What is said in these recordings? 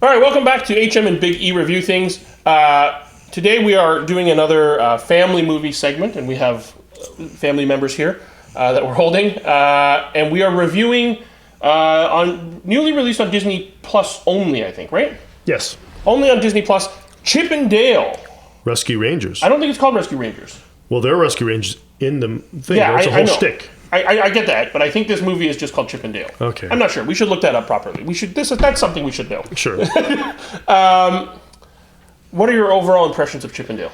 All right, welcome back to HM and Big E Review Things. Today we are doing another family movie segment, and we have family members here that we're holding. And we are reviewing on newly released on Disney Plus only, I think, right? Yes. Only on Disney Plus, Chip and Dale. Rescue Rangers. I don't think it's called Rescue Rangers. Well, there are Rescue Rangers in the thing. Yeah, it's a I whole know. shtick. I get that, but I think this movie is just called Chip and Dale. Okay. I'm not sure. We should look that up properly. That's something we should know. Sure. What are your overall impressions of Chip and Dale?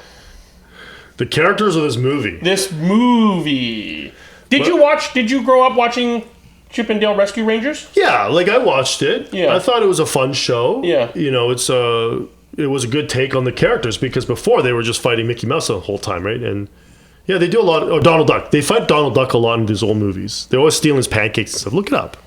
The characters of this movie. Did you grow up watching Chip and Dale Rescue Rangers? Yeah, like I watched it. Yeah. I thought it was a fun show. Yeah. You know, it was a good take on the characters because before they were just fighting Mickey Mouse the whole time, right? And yeah, they do a lot. Donald Duck. They fight Donald Duck a lot in these old movies. They're always stealing his pancakes and stuff. Look it up.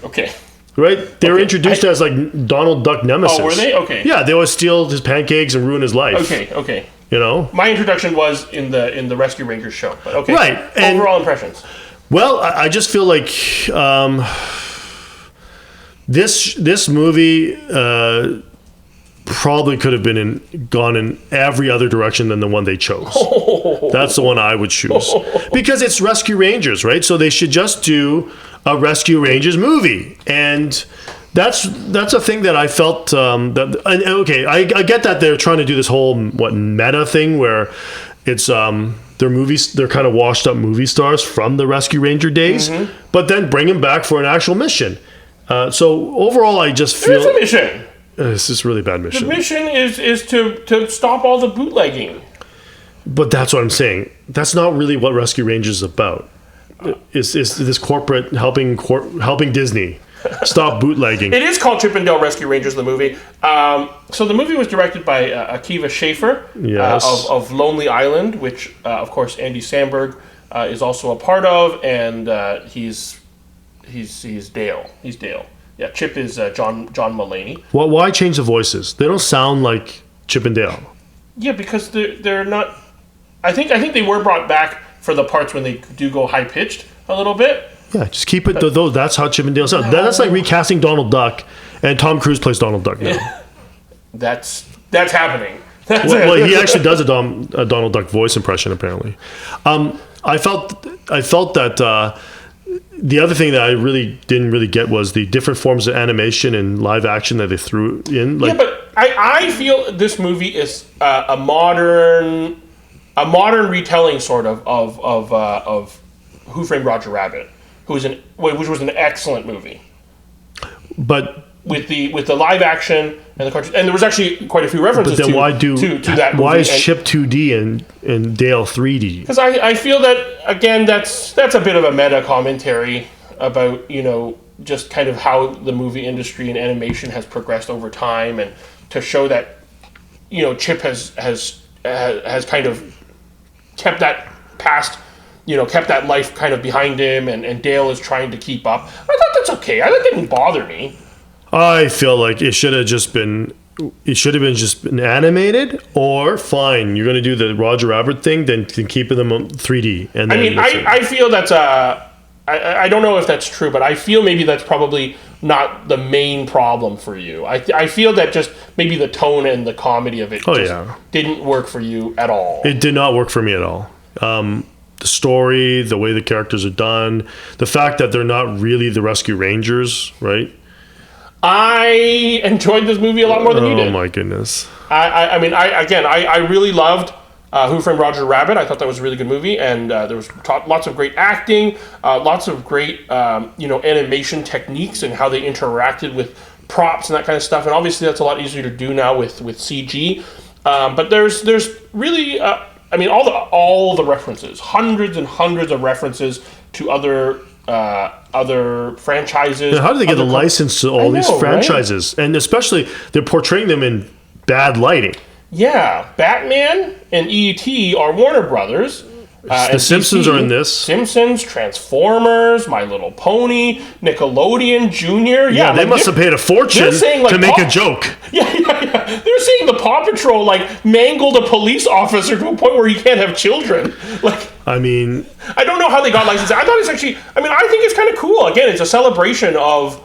Okay. Right? They were introduced as like Donald Duck nemesis. Oh, were they? Okay. Yeah, they always steal his pancakes and ruin his life. Okay. You know? My introduction was in the Rescue Rangers show, but okay. Right. And overall impressions. well, I just feel like this movie probably could have gone in every other direction than the one they chose. That's the one I would choose because it's Rescue Rangers, right? So they should just do a Rescue Rangers movie, and that's a thing that I felt. I get that they're trying to do this whole meta thing where it's they're kind of washed up movie stars from the Rescue Ranger days, but then bring them back for an actual mission. So overall, I just feel It's a mission. This is a really bad mission. The mission is to stop all the bootlegging. But that's what I'm saying. That's not really what Rescue Rangers is about. Is this corporate helping Disney stop bootlegging? It is called Chip and Dale Rescue Rangers, the movie. So the movie was directed by Akiva Schaffer Yes. of Lonely Island, which, of course, Andy Samberg is also a part of, and he's Dale. He's Dale. Yeah, Chip is John Mulaney. Well, why change the voices? They don't sound like Chip and Dale. Yeah, because they're not. I think they were brought back for the parts when they do go high pitched a little bit. Yeah, just keep it. Though that's how Chip and Dale sound. That's like recasting Donald Duck, and Tom Cruise plays Donald Duck now. That's happening. Well, he actually does a Donald Duck voice impression apparently. I felt that. The other thing that I didn't really get was the different forms of animation and live action that they threw in. Yeah, but I feel this movie is a modern retelling sort of Who Framed Roger Rabbit, which was an excellent movie. But with the live action and the cartoon, and there was actually quite a few references to that movie. Why is Chip 2D and Dale 3D? Because I feel that, again, that's a bit of a meta commentary about, just kind of how the movie industry and animation has progressed over time, and to show that, Chip has kind of kept that past, kept that life kind of behind him, and Dale is trying to keep up. I thought that's okay. That didn't bother me. I feel like it should have just been animated, or fine, you're going to do the Roger Rabbit thing, then keep them 3D. And then I feel that's I don't know if that's true, but I feel maybe that's probably not the main problem for you. I feel that just maybe the tone and the comedy of it didn't work for you at all. It did not work for me at all. The story, the way the characters are done, the fact that they're not really the Rescue Rangers, right? I enjoyed this movie a lot more than you did. Oh my goodness! I really loved Who Framed Roger Rabbit. I thought that was a really good movie, and there was lots of great acting, lots of great animation techniques and how they interacted with props and that kind of stuff. And obviously, that's a lot easier to do now with CG. But there's really all the references, hundreds and hundreds of references to other franchises. And how do they get the license to all these franchises? Right? And especially, they're portraying them in bad lighting. Yeah, Batman and E.T. are Warner Brothers. The Simpsons are in this. Simpsons, Transformers, My Little Pony, Nickelodeon Jr. Yeah, they must have paid a fortune to make a joke. Yeah. They're saying the Paw Patrol mangled a police officer to a point where he can't have children. I don't know how they got licensed. I thought it's actually. I think it's kind of cool. Again, it's a celebration of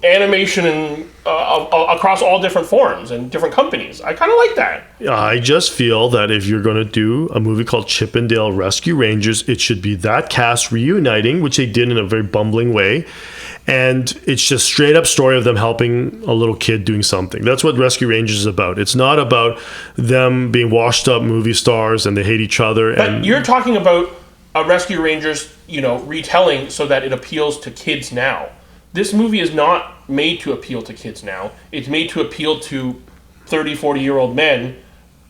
animation and across all different forms and different companies. I kind of like that. I just feel that if you're going to do a movie called Chip and Dale Rescue Rangers, it should be that cast reuniting, which they did in a very bumbling way. And it's just straight up story of them helping a little kid doing something. That's what Rescue Rangers is about. It's not about them being washed up movie stars and they hate each other. But you're talking about a Rescue Rangers, retelling so that it appeals to kids now. This movie is not made to appeal to kids now. It's made to appeal to 30, 40-year-old men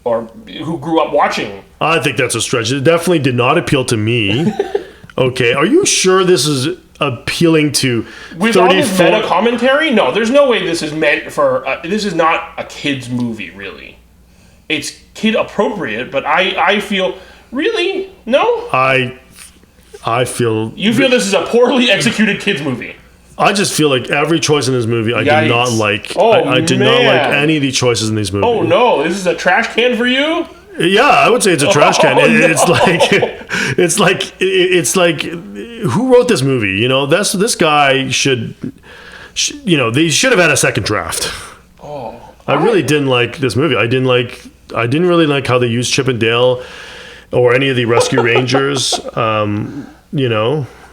or who grew up watching. I think that's a stretch. It definitely did not appeal to me. Okay, are you sure this is appealing to with 34? All this meta commentary? No, there's no way this is meant for. This is not a kids movie, really. It's kid appropriate, but I feel really no. I feel you feel this is a poorly executed kids movie. I just feel like every choice in this movie I did not like. I did not like any of the choices in these movies. Oh no, this is a trash can for you? Yeah, I would say it's a trash can. No. It's like who wrote this movie? This guy should they should have had a second draft. I really didn't like this movie. I didn't really like how they used Chip and Dale or any of the Rescue Rangers.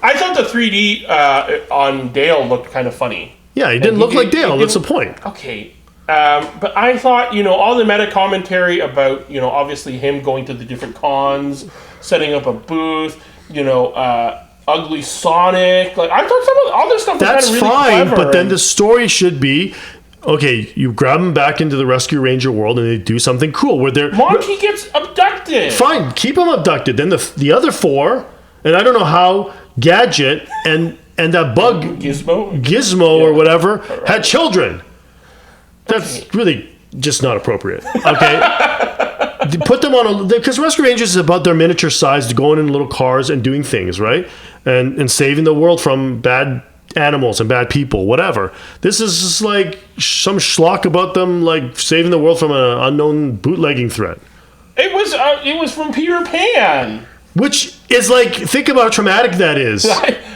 I thought the 3D on Dale looked kind of funny. Yeah, he didn't look like Dale. That's the point. Okay. But I thought, all the meta commentary about, obviously him going to the different cons, setting up a booth, ugly Sonic. Like, I thought some of all this stuff was kind of really fine, clever. But then the story should be, okay, you grab him back into the Rescue Ranger world and they do something cool where they're... Monkey gets abducted. Fine, keep him abducted. Then the other four, and I don't know how Gadget and that bug... Gizmo or whatever, had children. That's really just not appropriate. Okay, put them on because Rescue Rangers is about their miniature size, going in little cars and doing things, right, and saving the world from bad animals and bad people, whatever. This is just like some schlock about them, like saving the world from an unknown bootlegging threat. It was from Peter Pan, which is like, think about how traumatic that is.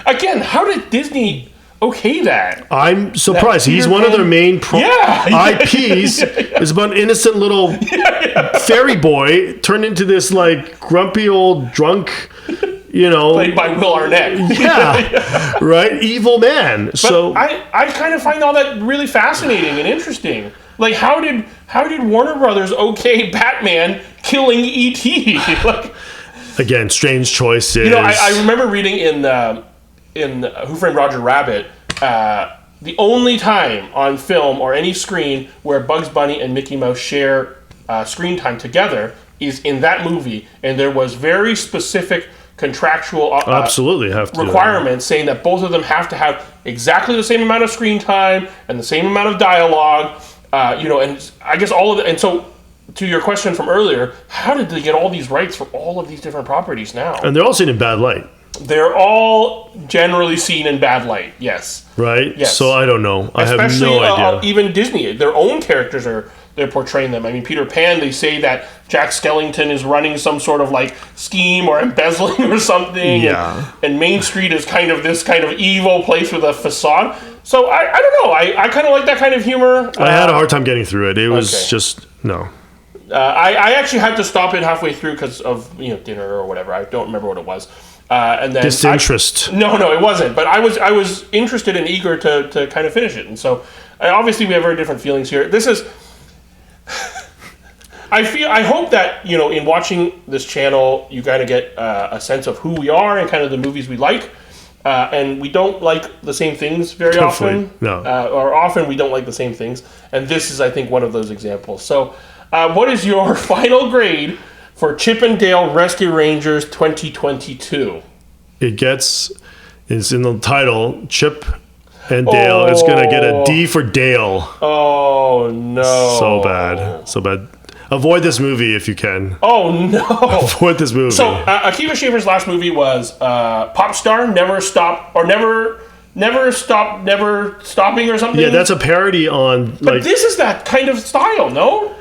Again, how did Disney? Okay, that. I'm surprised. He's one of their main IPs. Is about an innocent little fairy boy turned into this like grumpy old drunk, played by Will Arnett. Yeah, right. Evil man. But so I kind of find all that really fascinating and interesting. Like, how did Warner Brothers okay Batman killing E.T.? Again, strange choices. I remember reading in Who Framed Roger Rabbit, the only time on film or any screen where Bugs Bunny and Mickey Mouse share screen time together is in that movie, and there was very specific contractual absolutely have to requirements saying that both of them have to have exactly the same amount of screen time and the same amount of dialogue, and I guess all of it. And so, to your question from earlier, how did they get all these rights for all of these different properties now? And they're all seen in bad light. They're all generally seen in bad light, yes. Right? Yes. So I don't know. I have no idea. Even Disney, their own characters they're portraying them. I mean, Peter Pan, they say that Jack Skellington is running some sort of like scheme or embezzling or something. Yeah. And Main Street is kind of this kind of evil place with a facade. So I don't know. I kind of like that kind of humor. I had a hard time getting through it. It was just, no. I actually had to stop it halfway through because of dinner or whatever. I don't remember what it was. And then disinterest. No, it wasn't. But I was interested and eager to kind of finish it. And so obviously we have very different feelings here. This is. I hope that in watching this channel you kind of get a sense of who we are and kind of the movies we like. And we don't like the same things very often. No. Or often we don't like the same things. And this is, I think, one of those examples. So, what is your final grade for Chip and Dale Rescue Rangers 2022? It's in the title, Chip and Dale is going to get a D for Dale. Oh, no. So bad. Avoid this movie if you can. Oh, no. Avoid this movie. So, Akiva Schaffer's last movie was Pop Star, Never Stopping or something. Yeah, that's a parody on... But this is that kind of style, no?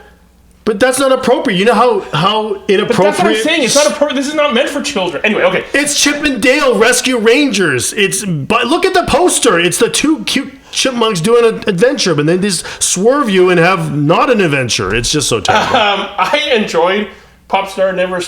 But that's not appropriate. You know how inappropriate... But that's what I'm saying. It's not appropriate. This is not meant for children. Anyway, okay. It's Chip and Dale Rescue Rangers. But look at the poster. It's the two cute... chipmunks doing an adventure, but then they just swerve you and have not an adventure. It's just so terrible. I enjoyed Popstar Never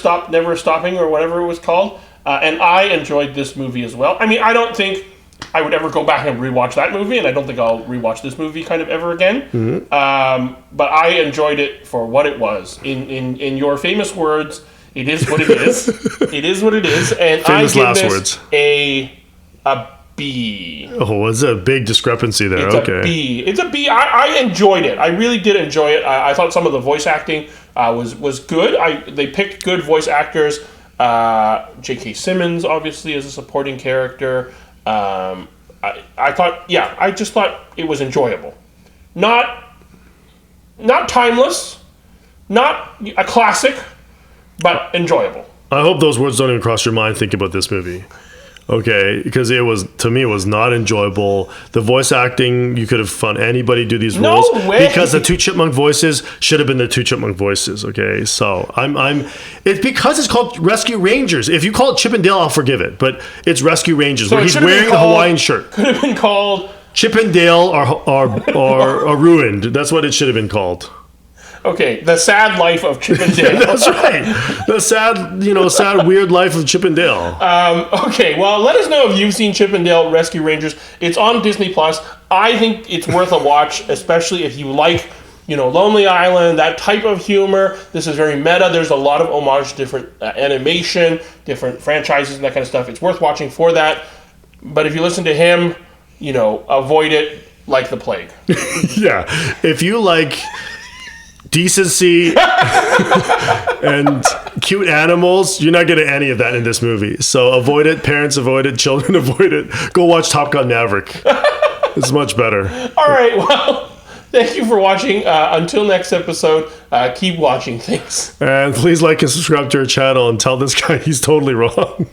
Stopping, or whatever it was called, and I enjoyed this movie as well. I mean, I don't think I would ever go back and rewatch that movie, and I don't think I'll rewatch this movie kind of ever again. But I enjoyed it for what it was. In your famous words, it is what it is. It is what it is, and Famous I give last this words. a B. Oh, was a big discrepancy there. It's Okay. a B. It's a B. I enjoyed it. I really did enjoy it. I thought some of the voice acting was good. They picked good voice actors. J.K. Simmons, obviously, as a supporting character. I just thought it was enjoyable. Not timeless, not a classic, but enjoyable. I hope those words don't even cross your mind thinking about this movie. Okay, because to me, it was not enjoyable. The voice acting, you could have found anybody do these roles. No way. Because the two chipmunk voices should have been the two chipmunk voices. Okay, so it's because it's called Rescue Rangers. If you call it Chip and Dale, I'll forgive it, but it's Rescue Rangers, So where it he's should have been wearing the called- Hawaiian shirt. Could have been called. Chip and Dale are ruined. That's what it should have been called. Okay, The Sad Life of Chip and Dale. That's right. The sad, weird life of Chip and Dale. Okay, well, let us know if you've seen Chip and Dale Rescue Rangers. It's on Disney Plus. I think it's worth a watch, especially if you like, Lonely Island, that type of humor. This is very meta. There's a lot of homage to different animation, different franchises, and that kind of stuff. It's worth watching for that. But if you listen to him, avoid it like the plague. Yeah. If you like decency and cute animals, you're not getting any of that in this movie. So avoid it. Parents avoid it. Children avoid it. Go watch Top Gun Maverick. It's much better. All right, well, thank you for watching. Until next episode, keep watching things. And please like and subscribe to our channel and tell this guy he's totally wrong.